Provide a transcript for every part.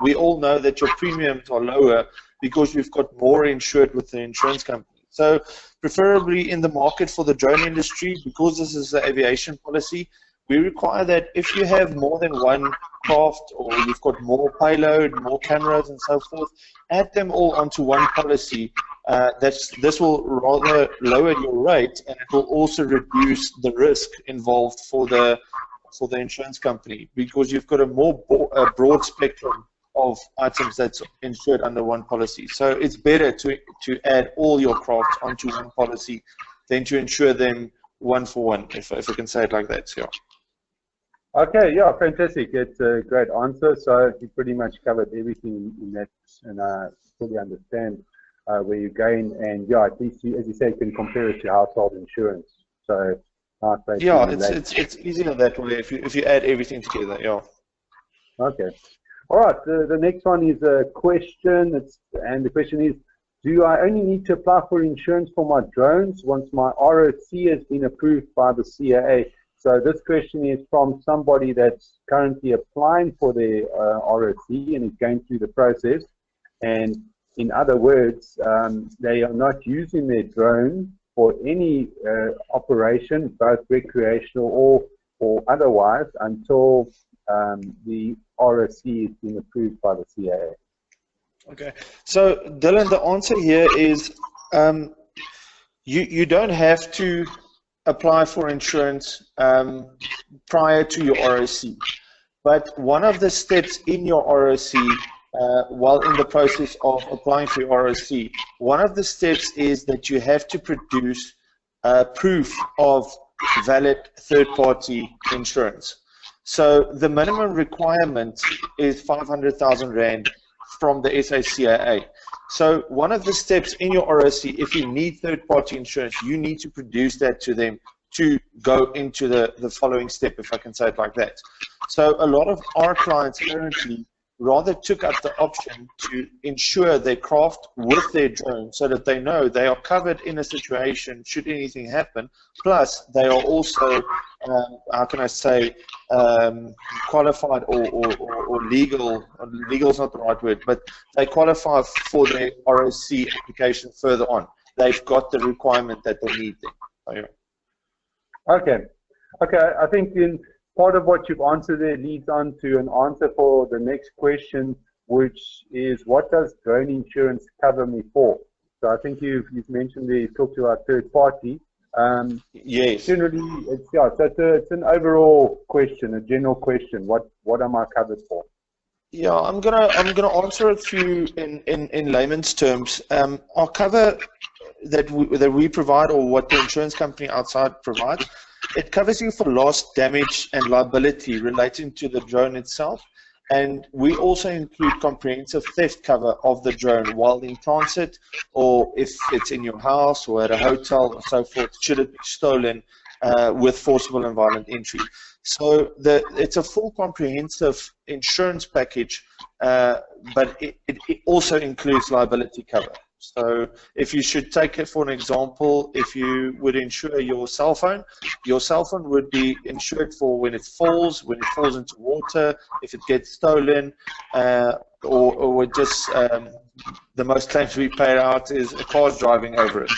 we all know that your premiums are lower because you've got more insured with the insurance company. So preferably in the market for the drone industry, because this is the aviation policy, we require that if you have more than one craft or you've got more payload, more cameras and so forth, add them all onto one policy. This will rather lower your rate, and it will also reduce the risk involved for the insurance company, because you've got a more broad spectrum of items that's insured under one policy. So it's better to add all your craft onto one policy than to insure them one for one, if I can say it like that. Yeah. Okay, yeah, fantastic. It's a great answer. So you pretty much covered everything in that, and I fully understand where you're going. And yeah, at least you, as you say, you can compare it to household insurance. So yeah, it's easier that way if you add everything together. Yeah. Okay. All right. The next one is a question. And the question is: do I only need to apply for insurance for my drones once my ROC has been approved by the CAA? So this question is from somebody that's currently applying for the ROC and is going through the process. And in other words, they are not using their drone for any operation, both recreational or otherwise, until the ROC has been approved by the CAA. Okay. So Dylan, the answer here is you don't have to apply for insurance prior to your ROC. But one of the steps in your ROC, while in the process of applying for your ROC, one of the steps is that you have to produce proof of valid third-party insurance. So the minimum requirement is 500,000 Rand from the SACAA. So one of the steps in your ROC, if you need third-party insurance, you need to produce that to them to go into the following step, if I can say it like that. So a lot of our clients currently rather took up the option to insure their craft with their drone so that they know they are covered in a situation should anything happen. Plus, they are also, how can I say, qualified or legal. Legal is not the right word, but they qualify for their ROC application further on. They've got the requirement that they need them. So, yeah. Okay. Okay, I think in part of what you've answered there leads on to an answer for the next question, which is, what does drone insurance cover me for? So I think you've mentioned there, you talked about third party. Yes. Generally, it's an overall question, a general question. What am I covered for? Yeah, I'm gonna answer it through in layman's terms. Our cover that we provide, or what the insurance company outside provides, it covers you for loss, damage, and liability relating to the drone itself. And we also include comprehensive theft cover of the drone while in transit, or if it's in your house or at a hotel or so forth, should it be stolen with forcible and violent entry. So it's a full comprehensive insurance package, but it also includes liability cover. So if you should take it for an example, if you would insure your cell phone would be insured for when it falls into water, if it gets stolen, or just the most claims we pay out is a car driving over it.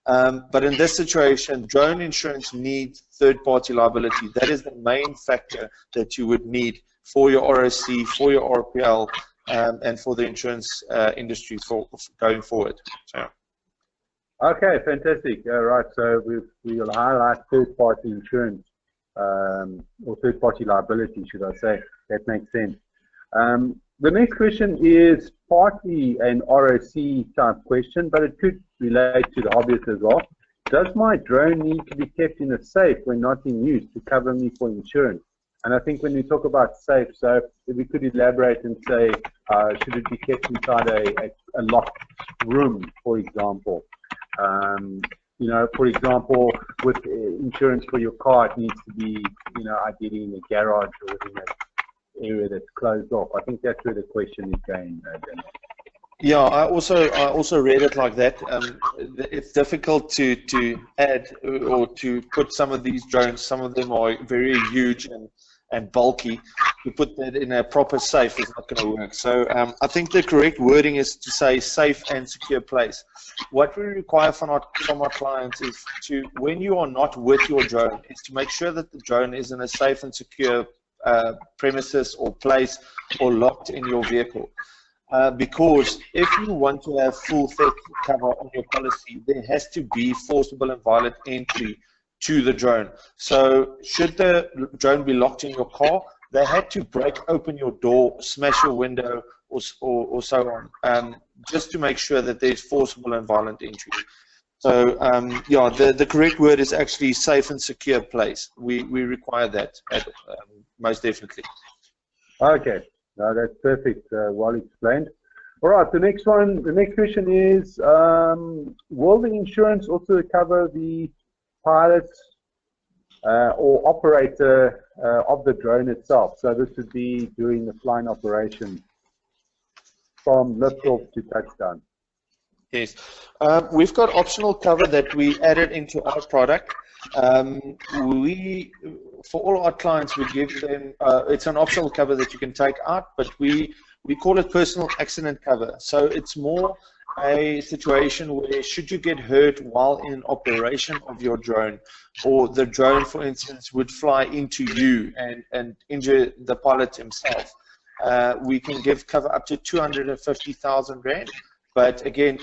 But in this situation, drone insurance needs third-party liability. That is the main factor that you would need for your ROC, for your RPL, and for the insurance industry for going forward. So. Okay, fantastic. Right, so we'll highlight third-party insurance, or third-party liability, should I say. That makes sense. The next question is partly an ROC type question, but it could relate to the hobbyist as well. Does my drone need to be kept in a safe when not in use to cover me for insurance? And I think when we talk about safe, so if we could elaborate and say, should it be kept inside a locked room, for example? You know, for example, with insurance for your car, it needs to be, you know, ideally in a garage or in an area that's closed off. I think that's where the question is going, Daniel. Yeah, I also read it like that. It's difficult to add or to put some of these drones. Some of them are very huge, and and bulky, to put that in a proper safe is not going to work. So I think the correct wording is to say safe and secure place. What we require from our clients is to, when you are not with your drone, is to make sure that the drone is in a safe and secure premises or place or locked in your vehicle. Because if you want to have full theft cover on your policy, there has to be forcible and violent entry to the drone. So should the drone be locked in your car, they had to break open your door, smash your window, or so on, just to make sure that there's forcible and violent entry. So yeah, the correct word is actually safe and secure place. We require that most definitely. Okay, no, that's perfect. Well explained. All right, the next one. The next question is: will the insurance also cover the pilot or operator of the drone itself? So this would be during the flying operation from liftoff to touchdown. Yes, we've got optional cover that we added into our product. For all our clients, we give them, it's an optional cover that you can take out, but we call it personal accident cover. So it's more a situation where should you get hurt while in operation of your drone, or the drone, for instance, would fly into you and injure the pilot himself, we can give cover up to 250,000 Rand. But again,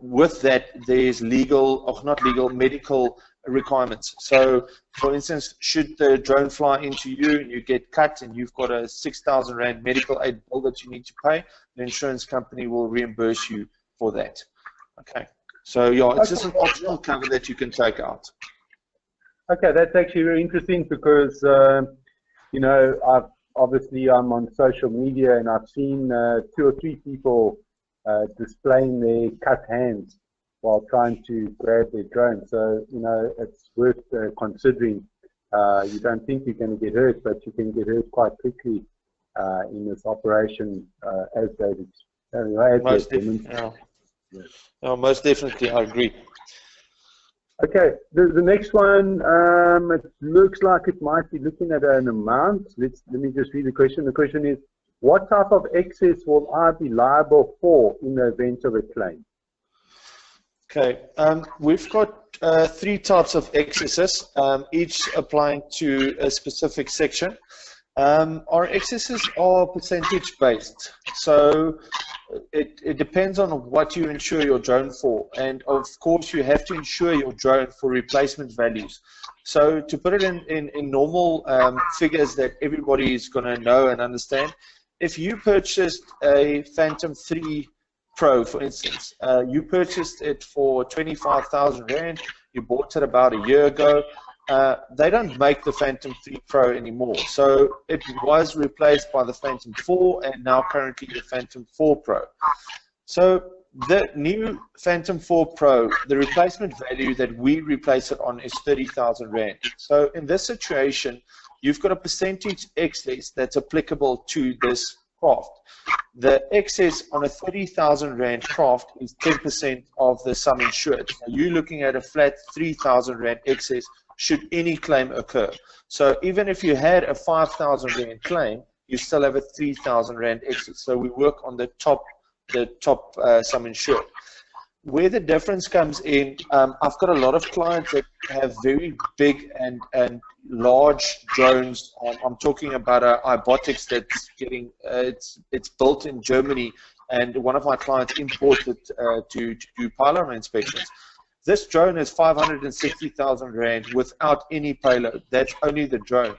with that, there's legal, or not legal, medical requirements. So, for instance, should the drone fly into you and you get cut and you've got a 6,000 Rand medical aid bill that you need to pay, the insurance company will reimburse you for that. Okay. So, yeah, it's just an optional cover that you can take out. Okay, that's actually very interesting because, you know, I'm on social media and I've seen 2 or 3 people displaying their cut hands while trying to grab their drone. So, you know, it's worth considering. You don't think you're going to get hurt, but you can get hurt quite quickly in this operation, as David. Most definitely, yeah. Yeah. No, most definitely, I agree. Okay, the next one, it looks like it might be looking at an amount. Let me just read the question. The question is, what type of excess will I be liable for in the event of a claim? Okay, we've got 3 types of excesses, each applying to a specific section. Our excesses are percentage based, so it depends on what you insure your drone for, and of course you have to insure your drone for replacement values. So to put it in normal figures that everybody is going to know and understand, if you purchased a Phantom 3 Pro, for instance, you purchased it for 25,000 Rand, you bought it about a year ago, they don't make the Phantom 3 Pro anymore. So it was replaced by the Phantom 4 and now currently the Phantom 4 Pro. So the new Phantom 4 Pro, the replacement value that we replace it on is 30,000 Rand. So in this situation, you've got a percentage excess that's applicable to this craft. The excess on a 30,000 Rand craft is 10% of the sum insured. So you're looking at a flat 3,000 Rand excess should any claim occur. So even if you had a 5,000 Rand claim, you still have a 3,000 Rand excess. So we work on the top sum insured. Where the difference comes in, I've got a lot of clients that have very big and large drones. I'm talking about a iBotics that's getting it's built in Germany, and one of my clients imported to do pylon inspections. This drone is 560,000 Rand without any payload. That's only the drone.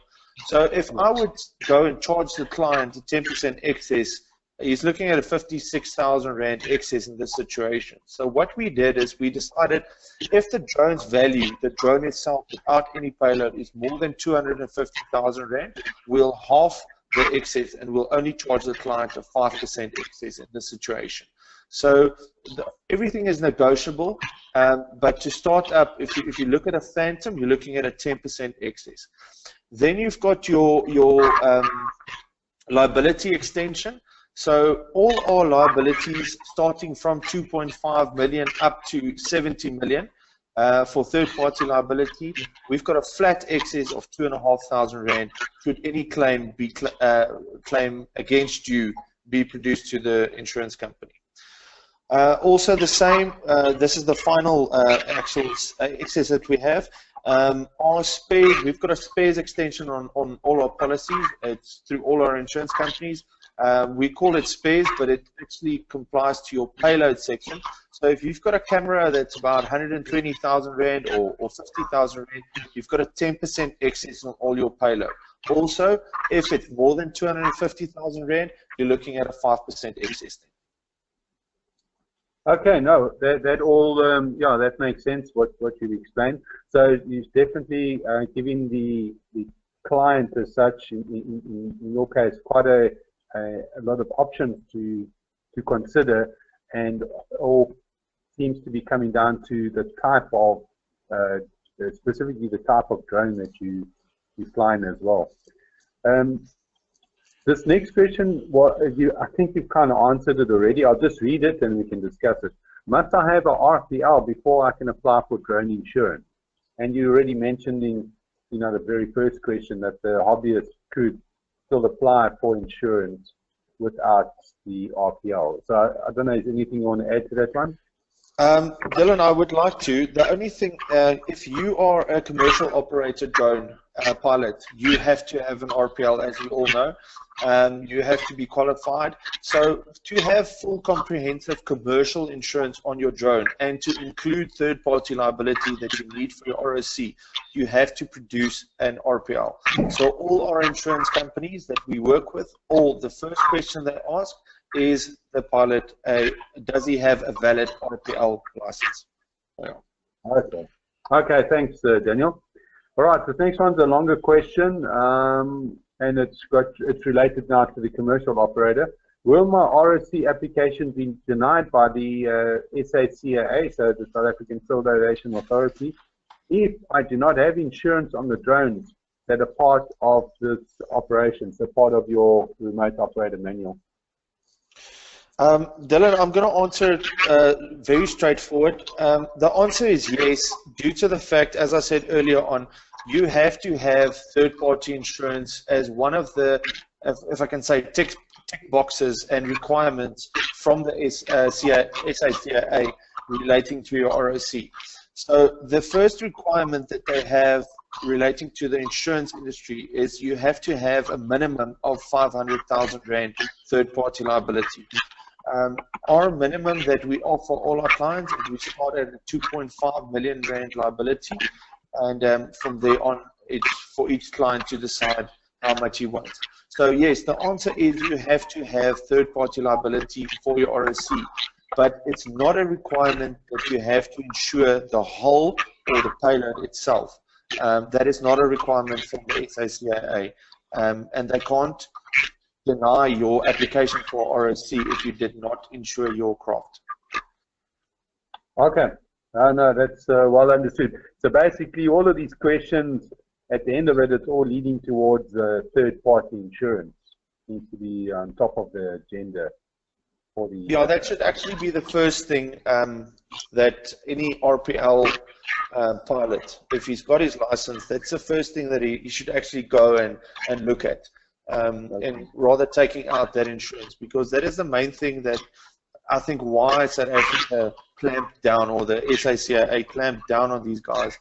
So if I would go and charge the client a 10% excess, he's looking at a 56,000 Rand excess in this situation. So what we did is we decided if the drone's value, the drone itself without any payload, is more than 250,000 Rand, we'll half the excess and we'll only charge the client a 5% excess in this situation. So everything is negotiable, but to start up, if you look at a Phantom, you're looking at a 10% excess. Then you've got your liability extension. So all our liabilities starting from 2.5 million up to 70 million, For third-party liability, we've got a flat excess of 2,500 rand should any claim be claim against you be produced to the insurance company. Also the same, this is the final actual excess that we have. Our spares, we've got a spares extension on all our policies. It's through all our insurance companies. We call it spares, but it actually complies to your payload section. So if you've got a camera that's about 120,000 Rand or 50,000 Rand, you've got a 10% excess on all your payload. Also, if it's more than 250,000 Rand, you're looking at a 5% excess. Okay, no, that all, yeah, that makes sense, what you've explained. So you're definitely giving the client as such, in your case, quite a lot of options to consider, and all seems to be coming down to the type of, specifically the type of drone that you're flying as well. This next question, I think you've kind of answered it already. I'll just read it and we can discuss it. Must I have a RPL before I can apply for drone insurance? And you already mentioned in the very first question that the hobbyist could still apply for insurance without the RPL. So I don't know, is anything you want to add to that one? Dylan, I would like to. The only thing, if you are a commercial operated drone pilot, you have to have an RPL, as we all know. You have to be qualified. So to have full comprehensive commercial insurance on your drone and to include third-party liability that you need for your ROC, you have to produce an RPL. So all our insurance companies that we work with, the first question they ask is the pilot, does he have a valid RPL license? Yeah. Okay, thanks, Daniel. All right, the next one's a longer question, and it's related now to the commercial operator. Will my ROC application be denied by the SACAA, so the South African Civil Aviation Authority, if I do not have insurance on the drones that are part of this operation, so part of your remote operator manual? Dylan, I'm going to answer it very straightforward. The answer is yes, due to the fact, as I said earlier on, you have to have third-party insurance as one of the, if I can say, tick boxes and requirements from the SACAA relating to your ROC. So the first requirement that they have relating to the insurance industry is you have to have a minimum of 500,000 Rand third-party liability. Our minimum that we offer all our clients is we start at a 2.5 million Rand liability, and from there on, it's for each client to decide how much he wants. So yes, the answer is you have to have third-party liability for your ROC, but it's not a requirement that you have to insure the hull or the payload itself. That is not a requirement from the SACAA, and they can't deny your application for ROC if you did not insure your craft. Okay, no, that's well understood. So basically, all of these questions, at the end of it, it's all leading towards third-party insurance. Needs to be on top of the agenda for the. Yeah, that should actually be the first thing that any RPL pilot, if he's got his license, that's the first thing that he should actually go and look at. And rather taking out that insurance, because that is the main thing that I think why South Africa clamped down, or the SACAA clamped down on these guys.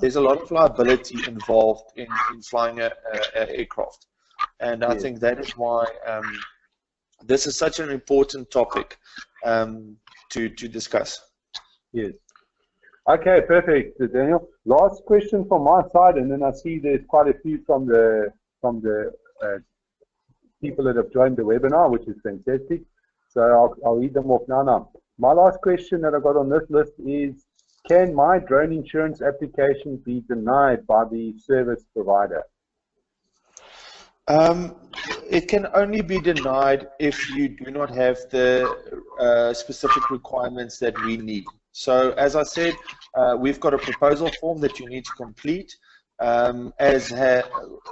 There's a lot of liability involved in flying an aircraft, and I think that is why this is such an important topic to discuss. Yes. Okay, perfect, Daniel. Last question from my side, and then I see there's quite a few from the people that have joined the webinar, which is fantastic. So I'll read them off now. My last question that I got on this list is, can my drone insurance application be denied by the service provider? It can only be denied if you do not have the specific requirements that we need. So as I said, we've got a proposal form that you need to complete. As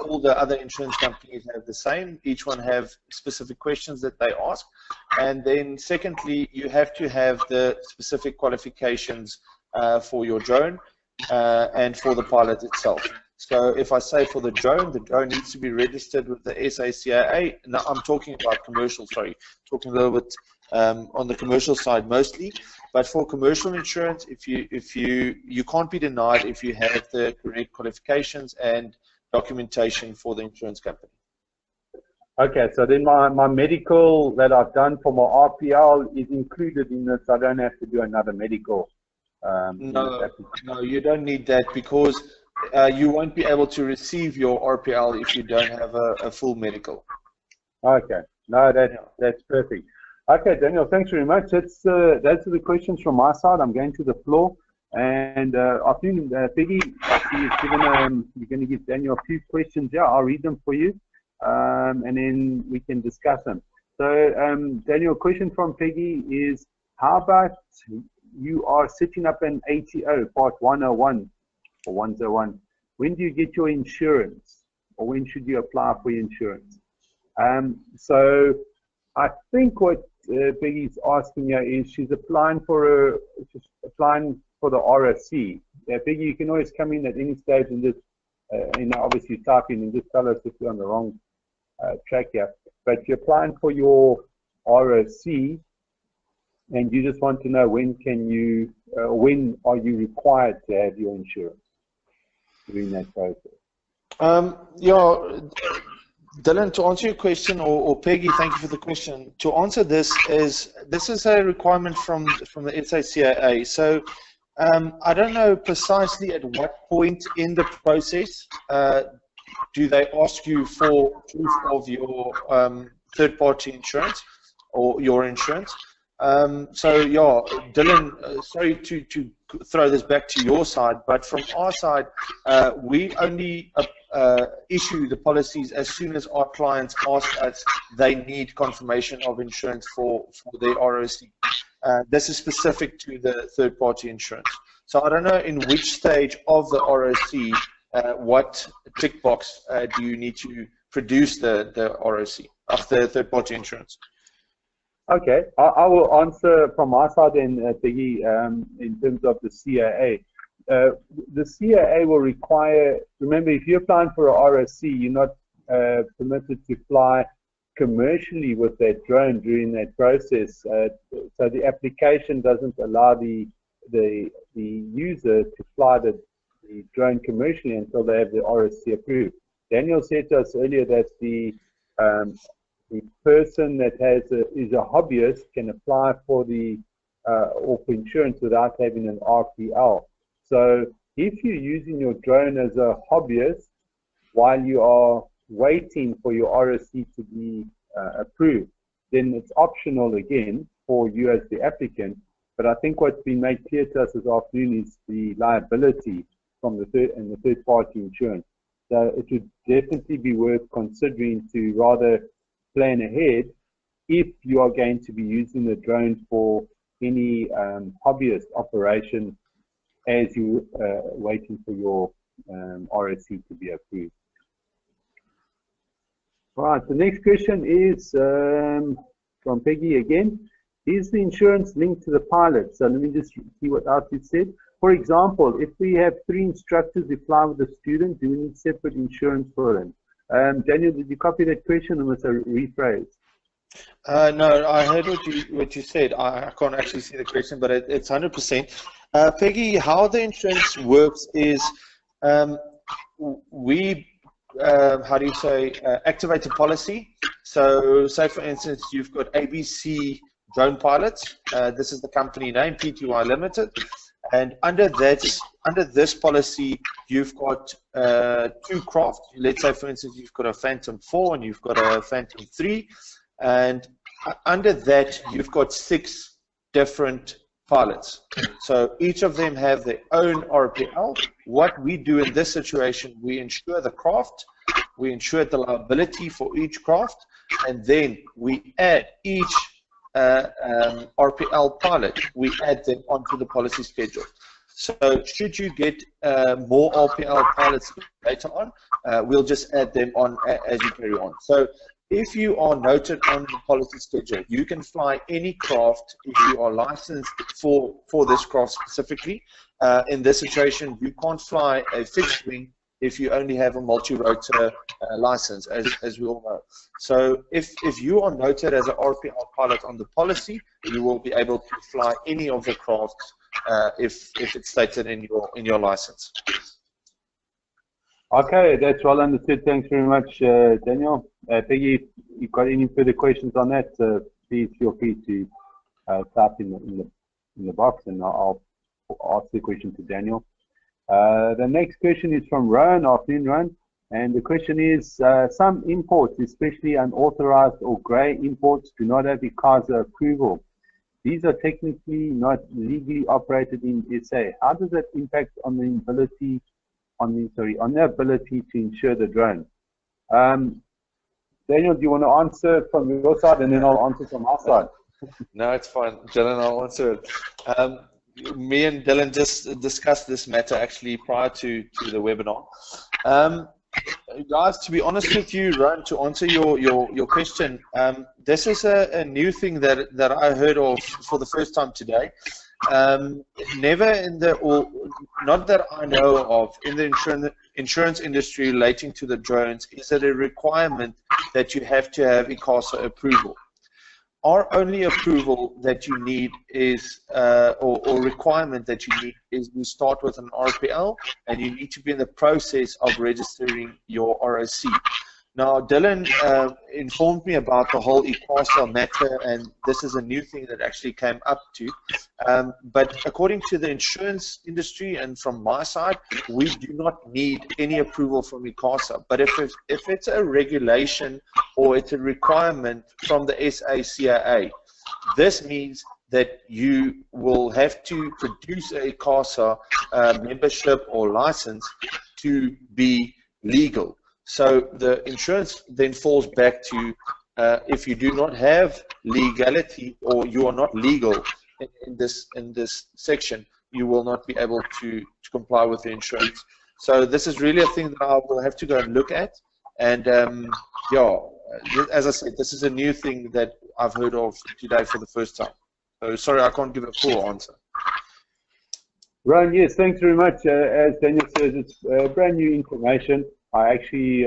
all the other insurance companies have the same. Each one have specific questions that they ask. And then secondly, you have to have the specific qualifications for your drone and for the pilot itself. So if I say for the drone needs to be registered with the SACAA. Now I'm talking about commercial, sorry, talking a little bit on the commercial side mostly. But for commercial insurance, you can't be denied if you have the correct qualifications and documentation for the insurance company. Okay, so then my medical that I've done for my RPL is included in this. I don't have to do another medical. No, you don't need that, because you won't be able to receive your RPL if you don't have a full medical. Okay, no, that's perfect. Okay, Daniel, thanks very much. Those are the questions from my side. I'm going to the floor. And afternoon, Peggy, you're going to give Daniel a few questions here. I'll read them for you, and then we can discuss them. So, Daniel, question from Peggy is, how about you are setting up an ATO, Part 101 or 101? When do you get your insurance, or when should you apply for your insurance? So, I think what Peggy's asking here is she's applying for the RSC. Peggy, you can always come in at any stage and just, obviously type in and just tell us if you're on the wrong track here. But you're applying for your RSC, and you just want to know when are you required to have your insurance during that process? Yeah. Dylan, to answer your question, or Peggy, thank you for the question. To answer this is a requirement from the SACAA. So I don't know precisely at what point in the process do they ask you for proof of your third-party insurance or your insurance. So yeah, Dylan, sorry to throw this back to your side, but from our side, we only issue the policies as soon as our clients ask us they need confirmation of insurance for their ROC. This is specific to the third-party insurance. So I don't know in which stage of the ROC, what tick box do you need to produce the ROC of the third-party insurance? Okay, I will answer from my side then, Peggy, in terms of the CAA. The CAA will require, remember, if you're applying for a RSC, you're not permitted to fly commercially with that drone during that process. So the application doesn't allow the user to fly the drone commercially until they have the RSC approved. Daniel said to us earlier that the person that is a hobbyist can apply for or for insurance without having an RPL. So if you're using your drone as a hobbyist while you are waiting for your RSC to be approved, then it's optional again for you as the applicant. But I think what's been made clear to us this afternoon is the liability from the third-party insurance. So it would definitely be worth considering to rather plan ahead if you are going to be using the drone for any hobbyist operation as you waiting for your RSC to be approved. All right, the next question is from Peggy again. Is the insurance linked to the pilot? So let me just see what else you said. For example, if we have 3 instructors who fly with a student, do we need separate insurance for them? Daniel, did you copy that question or must I rephrase? No, I heard what you said. I can't actually see the question, but it's 100%. Peggy, how the insurance works is we, how do you say, activate a policy. So say for instance, you've got ABC drone pilots. This is the company name, PTY Limited. And under this policy, you've got 2 craft. Let's say, for instance, you've got a Phantom 4 and you've got a Phantom 3. And under that, you've got 6 different pilots. So each of them have their own RPL. What we do in this situation, we insure the craft, we insure the liability for each craft, and then we add each RPL pilot, we add them onto the policy schedule. So should you get more RPL pilots later on, we'll just add them on as you carry on. So if you are noted on the policy schedule, you can fly any craft if you are licensed for this craft specifically. In this situation, you can't fly a fixed wing if you only have a multi-rotor license, as we all know. So if you are noted as an RPL pilot on the policy, you will be able to fly any of the crafts if it's stated in your license. Okay, that's well understood. Thanks very much, Daniel. Peggy, if you've got any further questions on that, please feel free to type in the box, and I'll ask the question to Daniel. The next question is from Rowan, afternoon Rowan, and the question is, some imports, especially unauthorized or grey imports, do not have ICASA approval. These are technically not legally operated in SA. How does that impact on the ability to insure the drone? Daniel, do you want to answer from your side, and then I'll answer from our side? No, it's fine, Dylan, I'll answer it. Me and Dylan just discussed this matter actually prior to the webinar. Guys, to be honest with you, Ron, to answer your question, this is a new thing that I heard of for the first time today. Never not that I know of, in the insurance industry relating to the drones, is it a requirement that you have to have ICASA approval. Our only approval that you need is, or requirement that you need is, you start with an RPL and you need to be in the process of registering your ROC. Now, Dylan informed me about the whole ICASA matter, and this is a new thing that actually came up to. But according to the insurance industry and from my side, we do not need any approval from ICASA. But if it's a regulation or it's a requirement from the SACAA, this means that you will have to produce a ICASA membership or license to be legal. So the insurance then falls back to if you do not have legality, or you are not legal in this section, you will not be able to comply with the insurance. So this is really a thing that I will have to go and look at. And yeah, as I said, this is a new thing that I've heard of today for the first time. So sorry, I can't give a full answer. Ron, yes, thanks very much. As Daniel says, it's brand new information. I actually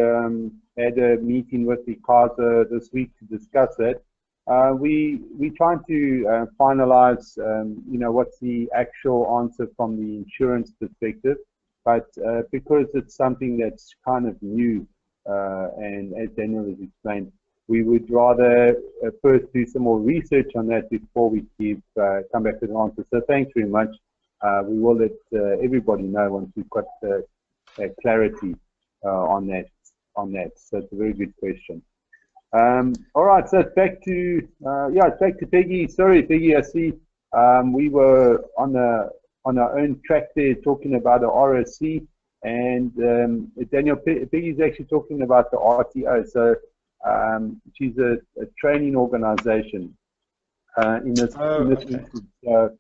had a meeting with ICASA this week to discuss it. We're trying to finalize, what's the actual answer from the insurance perspective. But because it's something that's kind of new, and as Daniel has explained, we would rather first do some more research on that before we come back with an answer. So thanks very much. We will let everybody know once we've got clarity on that. So it's a very good question. All right, so it's back to it's back to Peggy. Sorry, Peggy, I see we were on our own track there talking about the ROC, and Daniel, Peggy's actually talking about the RTO. So she's a training organization in this instance. So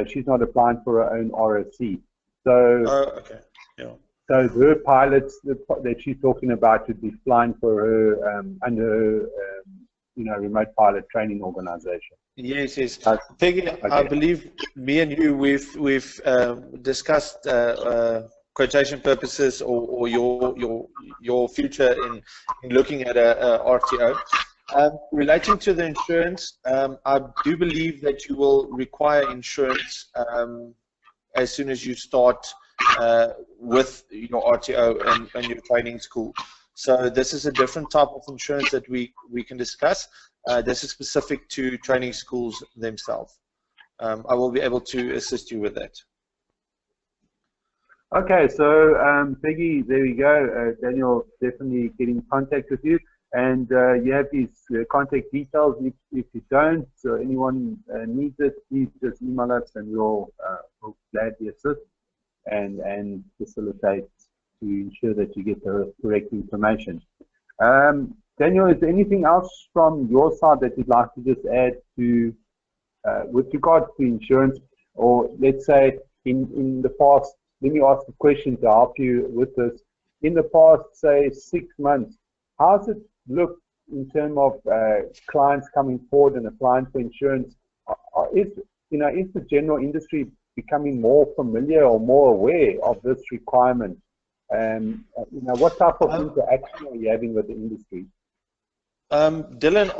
she's not applying for her own ROC. So okay, yeah. So her pilots that she's talking about would be flying for her under her, remote pilot training organization. Yes, yes. Peggy, okay. I believe me and you, we've discussed quotation purposes or your future in looking at a RTO. Relating to the insurance, I do believe that you will require insurance as soon as you start with your RTO and your training school. So this is a different type of insurance that we can discuss. This is specific to training schools themselves. I will be able to assist you with that. Okay, so Peggy, there we go. Daniel definitely get in contact with you, and you have his contact details. If you don't, or anyone needs it, please just email us, and we'll gladly assist and facilitate to ensure that you get the correct information. Daniel, is there anything else from your side that you'd like to just add to with regards to insurance, or let's say in the past? Let me ask a question to help you with this. In the past, say 6 months, how's it look in terms of clients coming forward and applying for insurance? Is the general industry becoming more familiar or more aware of this requirement? And what type of interaction are you having with the industry? Dylan,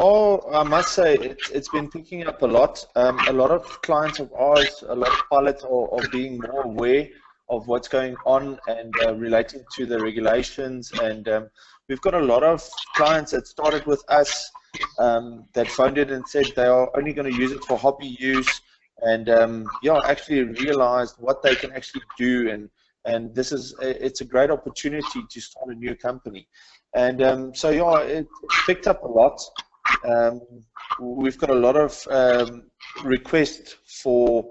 I must say it's been picking up a lot. A lot of clients of ours, a lot of pilots are being more aware of what's going on and relating to the regulations. And we've got a lot of clients that started with us that phoned in and said they are only going to use it for hobby use, and actually realized what they can actually do. And it's a great opportunity to start a new company. And it picked up a lot. We've got a lot of requests for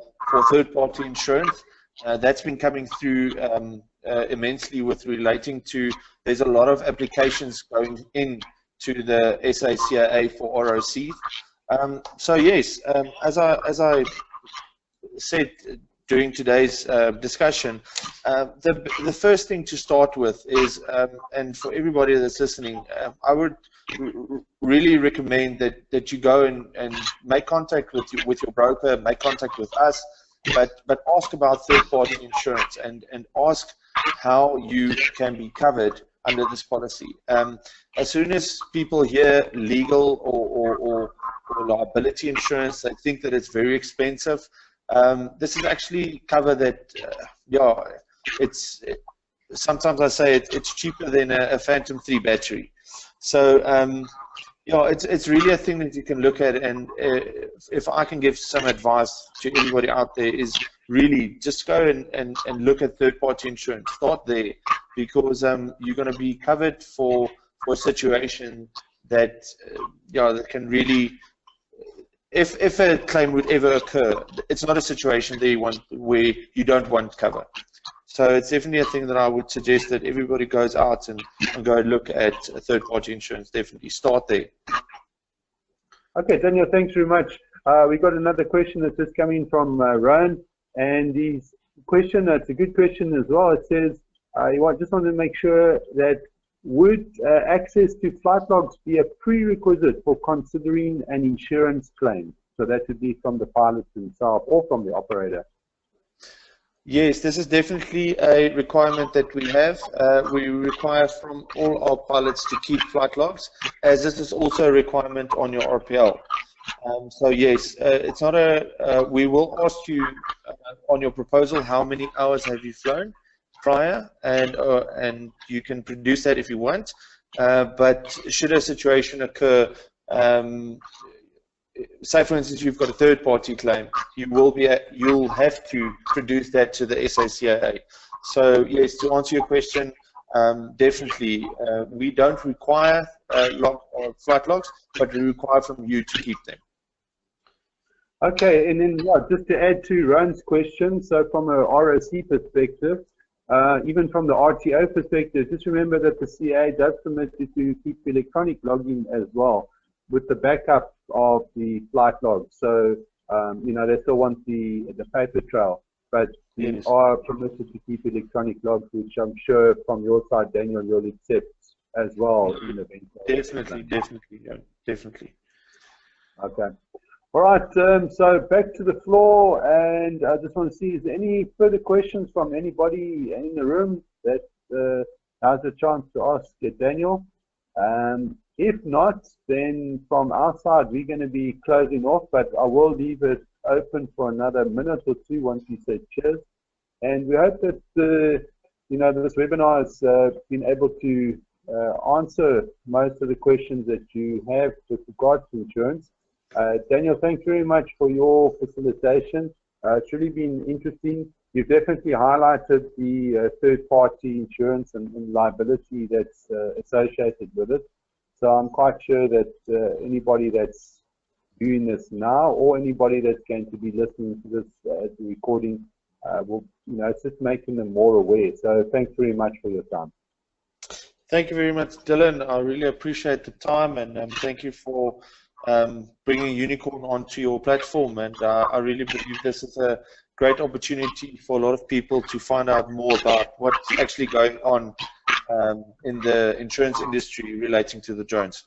third-party insurance. That's been coming through immensely with relating to, there's a lot of applications going in to the SACIA for ROCs. Yes, as I said during today's discussion, the first thing to start with is, and for everybody that's listening, I would really recommend that you go and make contact with your broker, make contact with us, but ask about third-party insurance and ask how you can be covered under this policy. As soon as people hear legal or liability insurance, they think that it's very expensive. This is actually cover that, sometimes I say it's cheaper than a Phantom 3 battery. So, it's really a thing that you can look at, and if I can give some advice to anybody out there, is really just go and look at third-party insurance. Start there, because you're going to be covered for a situation that, that can really, if a claim would ever occur, it's not a situation where you don't want cover. So it's definitely a thing that I would suggest that everybody goes out and go look at third-party insurance. Definitely start there. Okay, Daniel, thanks very much. We got another question that's just coming from Rowan, and his question, it's a good question as well. It says, just want to make sure that would access to flight logs be a prerequisite for considering an insurance claim? So that would be from the pilot himself or from the operator. Yes, this is definitely a requirement that we have. We require from all our pilots to keep flight logs, as this is also a requirement on your RPL. So yes, it's not we will ask you on your proposal how many hours have you flown prior, and you can produce that if you want. But should a situation occur, say for instance you've got a third-party claim, you'll have to produce that to the SACIA. So yes, to answer your question, definitely we don't require flight logs, but we require from you to keep them. Okay, and then just to add to Ron's question, so from a ROC perspective, even from the RTO perspective, just remember that the CA does permit you to keep electronic logging as well, with the backup of the flight log. So, they still want the paper trail, but you are permitted to keep electronic logs, which I'm sure from your side, Daniel, you'll accept as well. Definitely. Okay. All right, so back to the floor, and I just want to see, is there any further questions from anybody in the room that has a chance to ask Daniel? If not, then from our side, we're going to be closing off, but I will leave it open for another minute or two once you say cheers. And we hope that this webinar has been able to answer most of the questions that you have with regard to insurance. Daniel, thanks very much for your facilitation. It's really been interesting. You've definitely highlighted the third-party insurance and liability that's associated with it. So I'm quite sure that anybody that's viewing this now, or anybody that's going to be listening to this the recording, will, it's just making them more aware. So thanks very much for your time. Thank you very much, Dylan. I really appreciate the time, and thank you for bringing Unicorn onto your platform. And I really believe this is a great opportunity for a lot of people to find out more about what's actually going on in the insurance industry relating to the drones.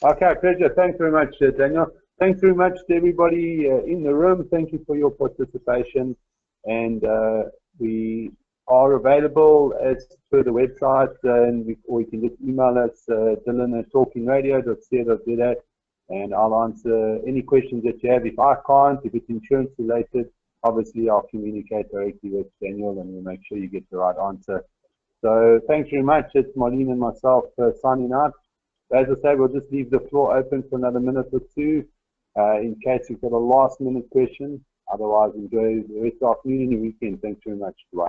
Okay, pleasure. Thanks very much, Daniel. Thanks very much to everybody in the room. Thank you for your participation. And we are available as per the website, or you can just email us, dylan@talkingradio.co.za, and I'll answer any questions that you have. If I can't, if it's insurance related, obviously I'll communicate directly with Daniel and we'll make sure you get the right answer. So thanks very much. It's Marlene and myself signing out. As I say, we'll just leave the floor open for another minute or two in case you've got a last minute question. Otherwise, enjoy the rest of the afternoon and your weekend. Thanks very much. Bye.